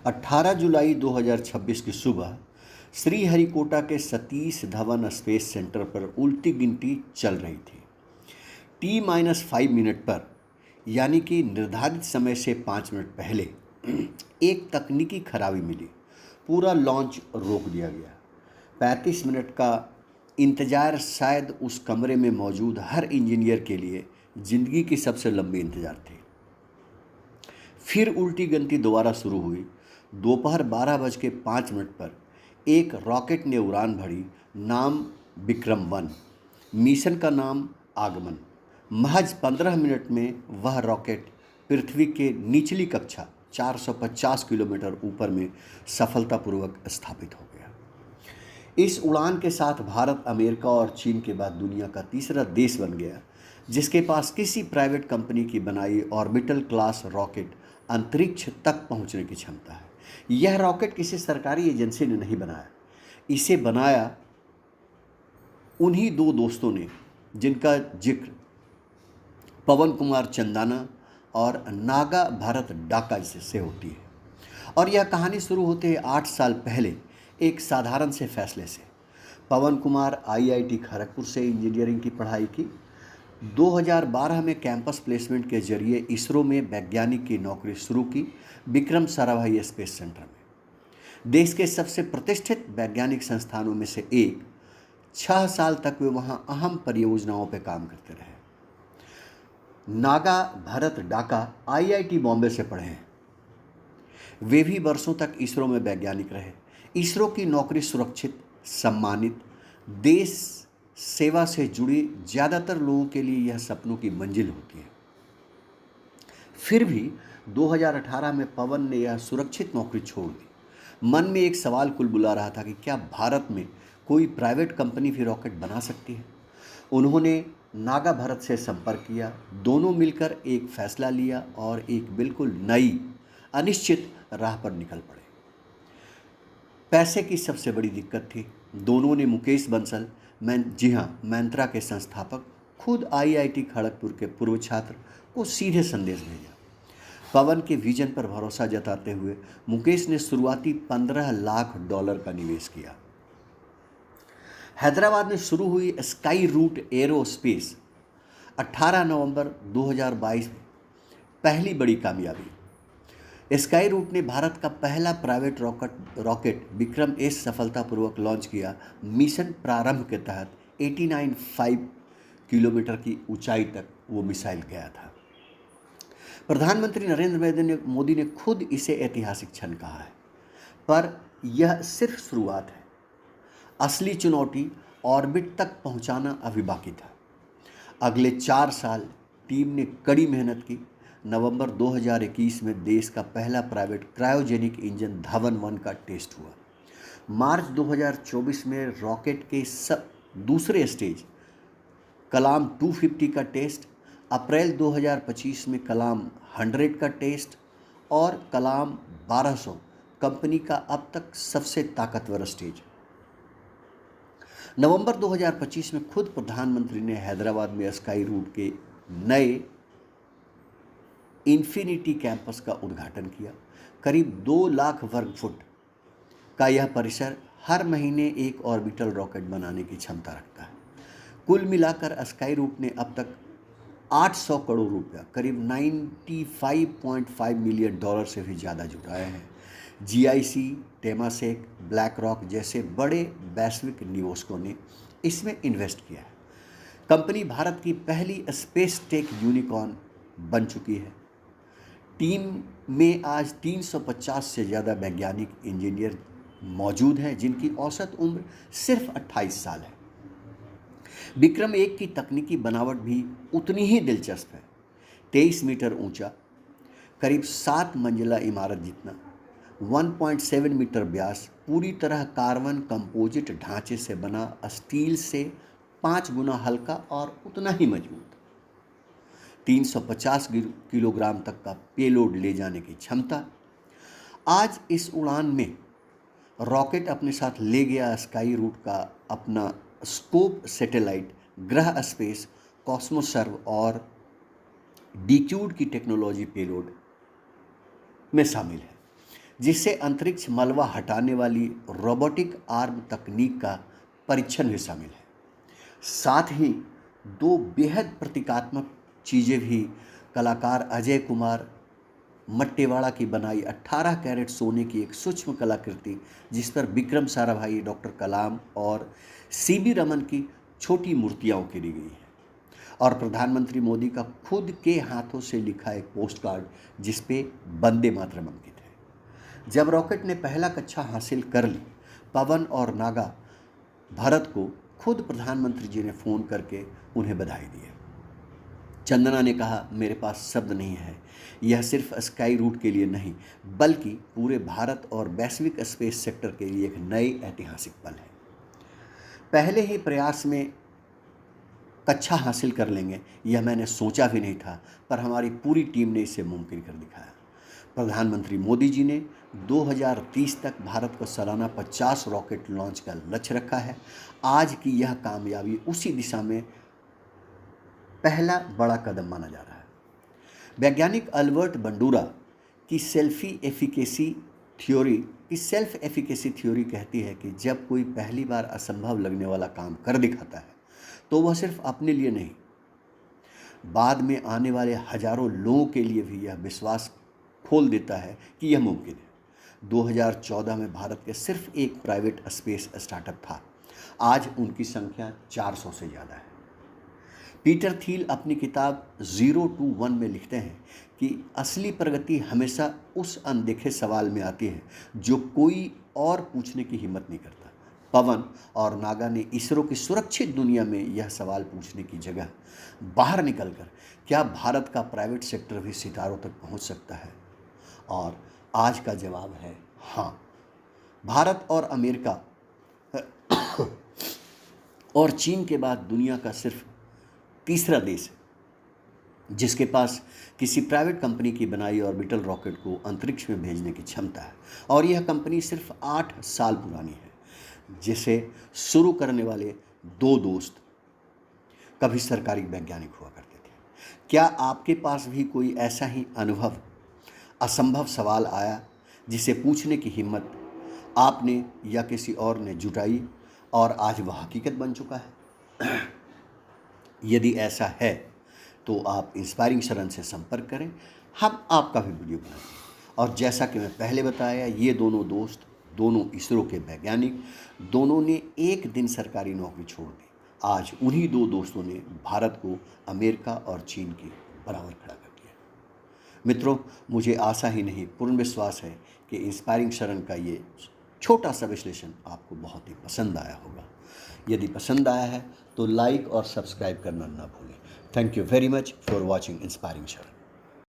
18 जुलाई 2026 की सुबह श्रीहरिकोटा के सतीश धवन स्पेस सेंटर पर उल्टी गिनती चल रही थी। T-5 मिनट पर, यानी कि निर्धारित समय से 5 मिनट पहले, एक तकनीकी खराबी मिली। पूरा लॉन्च रोक दिया गया। 35 मिनट का इंतज़ार शायद उस कमरे में मौजूद हर इंजीनियर के लिए ज़िंदगी की सबसे लंबी इंतज़ार थी। फिर उल्टी गिनती दोबारा शुरू हुई। दोपहर 12:05 पर एक रॉकेट ने उड़ान भरी। नाम विक्रम-1, मिशन का नाम आगमन। महज 15 मिनट में वह रॉकेट पृथ्वी के निचली कक्षा 450 किलोमीटर ऊपर में सफलतापूर्वक स्थापित हो गया। इस उड़ान के साथ भारत अमेरिका और चीन के बाद दुनिया का तीसरा देश बन गया जिसके पास किसी प्राइवेट कंपनी की बनाई ऑर्बिटल क्लास रॉकेट अंतरिक्ष तक पहुंचने की क्षमता है। यह रॉकेट किसी सरकारी एजेंसी ने नहीं बनाया। इसे बनाया उन्हीं दो दोस्तों ने जिनका जिक्र पवन कुमार चंदाना और नागा भरत डाका से होती है। और यह कहानी शुरू होते है 8 साल पहले एक साधारण से फैसले से। पवन कुमार आईआईटी खड़गपुर से इंजीनियरिंग की पढ़ाई की। 2012 में कैंपस प्लेसमेंट के जरिए इसरो में वैज्ञानिक की नौकरी शुरू की, विक्रम साराभाई स्पेस सेंटर में, देश के सबसे प्रतिष्ठित वैज्ञानिक संस्थानों में से एक। 6 साल तक वे वहां अहम परियोजनाओं पर काम करते रहे। नागा भरत डाका आईआईटी बॉम्बे से पढ़े हैं। वे भी वर्षों तक इसरो में वैज्ञानिक रहे। इसरो की नौकरी सुरक्षित, सम्मानित, देश सेवा से जुड़ी ज़्यादातर लोगों के लिए यह सपनों की मंजिल होती है। फिर भी 2018 में पवन ने यह सुरक्षित नौकरी छोड़ दी। मन में एक सवाल कुलबुला रहा था कि क्या भारत में कोई प्राइवेट कंपनी भी रॉकेट बना सकती है। उन्होंने नागा भरत से संपर्क किया। दोनों मिलकर एक फैसला लिया और एक बिल्कुल नई, अनिश्चित राह पर निकल पड़े। पैसे की सबसे बड़ी दिक्कत थी। दोनों ने मुकेश बंसल, मैंत्रा के संस्थापक, खुद आईआईटी खड़गपुर के पूर्व छात्र, को सीधे संदेश भेजा। पवन के विजन पर भरोसा जताते हुए मुकेश ने शुरुआती $15 लाख का निवेश किया। हैदराबाद में शुरू हुई स्काई रूट एरोस्पेस 18 नवंबर 2022 में पहली बड़ी कामयाबी। स्काई रूट ने भारत का पहला प्राइवेट रॉकेट विक्रम एस सफलतापूर्वक लॉन्च किया। मिशन प्रारंभ के तहत 89.5 किलोमीटर की ऊंचाई तक वो मिसाइल गया था। प्रधानमंत्री नरेंद्र मोदी ने खुद इसे ऐतिहासिक क्षण कहा है, पर यह सिर्फ शुरुआत है। असली चुनौती ऑर्बिट तक पहुंचाना अभी बाकी था। अगले 4 साल टीम ने कड़ी मेहनत की। नवंबर 2021 में देश का पहला प्राइवेट क्रायोजेनिक इंजन धवन-1 का टेस्ट हुआ। मार्च 2024 में रॉकेट के दूसरे स्टेज कलाम 250 का टेस्ट, अप्रैल 2025 में कलाम 100 का टेस्ट और कलाम 1200 कंपनी का अब तक सबसे ताकतवर स्टेज। नवंबर 2025 में खुद प्रधानमंत्री ने हैदराबाद में स्काई रूट के नए इन्फिनिटी कैंपस का उद्घाटन किया। करीब 2 लाख वर्ग फुट का यह परिसर हर महीने एक ऑर्बिटल रॉकेट बनाने की क्षमता रखता है। कुल मिलाकर स्काई रूट ने अब तक 800 करोड़ रुपया, करीब $95.5 मिलियन से भी ज़्यादा जुटाए हैं। जीआईसी, टेमासेक, ब्लैक रॉक जैसे बड़े वैश्विक निवेशकों ने इसमें इन्वेस्ट किया है। कंपनी भारत की पहली स्पेस टेक यूनिकॉर्न बन चुकी है। टीम में आज 350 से ज़्यादा वैज्ञानिक इंजीनियर मौजूद हैं जिनकी औसत उम्र सिर्फ 28 साल है। विक्रम-1 की तकनीकी बनावट भी उतनी ही दिलचस्प है। 23 मीटर ऊंचा, करीब 7 मंजिला इमारत जितना, 1.7 मीटर व्यास, पूरी तरह कार्बन कंपोजिट ढांचे से बना, स्टील से 5 गुना हल्का और उतना ही मजबूत। 350 किलोग्राम तक का पेलोड ले जाने की क्षमता। आज इस उड़ान में रॉकेट अपने साथ ले गया स्काई रूट का अपना स्कोप सैटेलाइट, ग्रह स्पेस, कॉस्मोसर्व और डीक्यूड की टेक्नोलॉजी पेलोड में शामिल है। जिससे अंतरिक्ष मलबा हटाने वाली रोबोटिक आर्म तकनीक का परीक्षण भी शामिल है। साथ ही दो बेहद प्रतीकात्मक चीज़ें भी कलाकार अजय कुमार मट्टेवाड़ा की बनाई 18 कैरेट सोने की एक सूक्ष्म कलाकृति, जिस पर विक्रम साराभाई, डॉक्टर कलाम और सीवी रमन की छोटी मूर्तियाँ उकेरी गई हैं, और प्रधानमंत्री मोदी का खुद के हाथों से लिखा एक पोस्ट कार्ड जिस पे वंदे मातरम अंकित है। जब रॉकेट ने पहला कक्षा हासिल कर ली, पवन और नागा भरत को खुद प्रधानमंत्री जी ने फ़ोन करके उन्हें बधाई दी है। चंदना ने कहा, मेरे पास शब्द नहीं है, यह सिर्फ स्काई रूट के लिए नहीं बल्कि पूरे भारत और वैश्विक स्पेस सेक्टर के लिए एक नई ऐतिहासिक पल है। पहले ही प्रयास में कक्षा हासिल कर लेंगे, यह मैंने सोचा भी नहीं था, पर हमारी पूरी टीम ने इसे मुमकिन कर दिखाया। प्रधानमंत्री मोदी जी ने 2030 तक भारत को सालाना 50 रॉकेट लॉन्च का लक्ष्य रखा है। आज की यह कामयाबी उसी दिशा में पहला बड़ा कदम माना जा रहा है। वैज्ञानिक अल्बर्ट बंडूरा की सेल्फ एफिकेसी थ्योरी कहती है कि जब कोई पहली बार असंभव लगने वाला काम कर दिखाता है तो वह सिर्फ अपने लिए नहीं, बाद में आने वाले हजारों लोगों के लिए भी यह विश्वास खोल देता है कि यह मुमकिन है। 2014 में भारत के सिर्फ एक प्राइवेट स्पेस स्टार्टअप था, आज उनकी संख्या 400 से ज़्यादा है। पीटर थील अपनी किताब 0 to 1 में लिखते हैं कि असली प्रगति हमेशा उस अनदेखे सवाल में आती है जो कोई और पूछने की हिम्मत नहीं करता। पवन और नागा ने इसरो की सुरक्षित दुनिया में यह सवाल पूछने की जगह बाहर निकलकर क्या भारत का प्राइवेट सेक्टर भी सितारों तक पहुंच सकता है, और आज का जवाब है हाँ। भारत और अमेरिका और चीन के बाद दुनिया का सिर्फ तीसरा देश है जिसके पास किसी प्राइवेट कंपनी की बनाई ऑर्बिटल रॉकेट को अंतरिक्ष में भेजने की क्षमता है, और यह कंपनी सिर्फ 8 साल पुरानी है। जिसे शुरू करने वाले दो दोस्त कभी सरकारी वैज्ञानिक हुआ करते थे। क्या आपके पास भी कोई ऐसा ही अनुभव, असंभव सवाल आया जिसे पूछने की हिम्मत आपने या किसी और ने जुटाई और आज वह हकीकत बन चुका है? यदि ऐसा है तो आप इंस्पायरिंग शरण से संपर्क करें, हम आपका भी वीडियो बनाएंगे। और जैसा कि मैं पहले बताया, ये दोनों दोस्त, दोनों इसरो के वैज्ञानिक, दोनों ने एक दिन सरकारी नौकरी छोड़ दी। आज उन्हीं दो दोस्तों ने भारत को अमेरिका और चीन के बराबर खड़ा कर दिया। मित्रों, मुझे आशा ही नहीं पूर्ण विश्वास है कि इंस्पायरिंग शरण का ये छोटा सा विश्लेषण आपको बहुत ही पसंद आया होगा। यदि पसंद आया है तो लाइक और सब्सक्राइब करना ना भूलें। Thank you very much for watching inspiring शरण।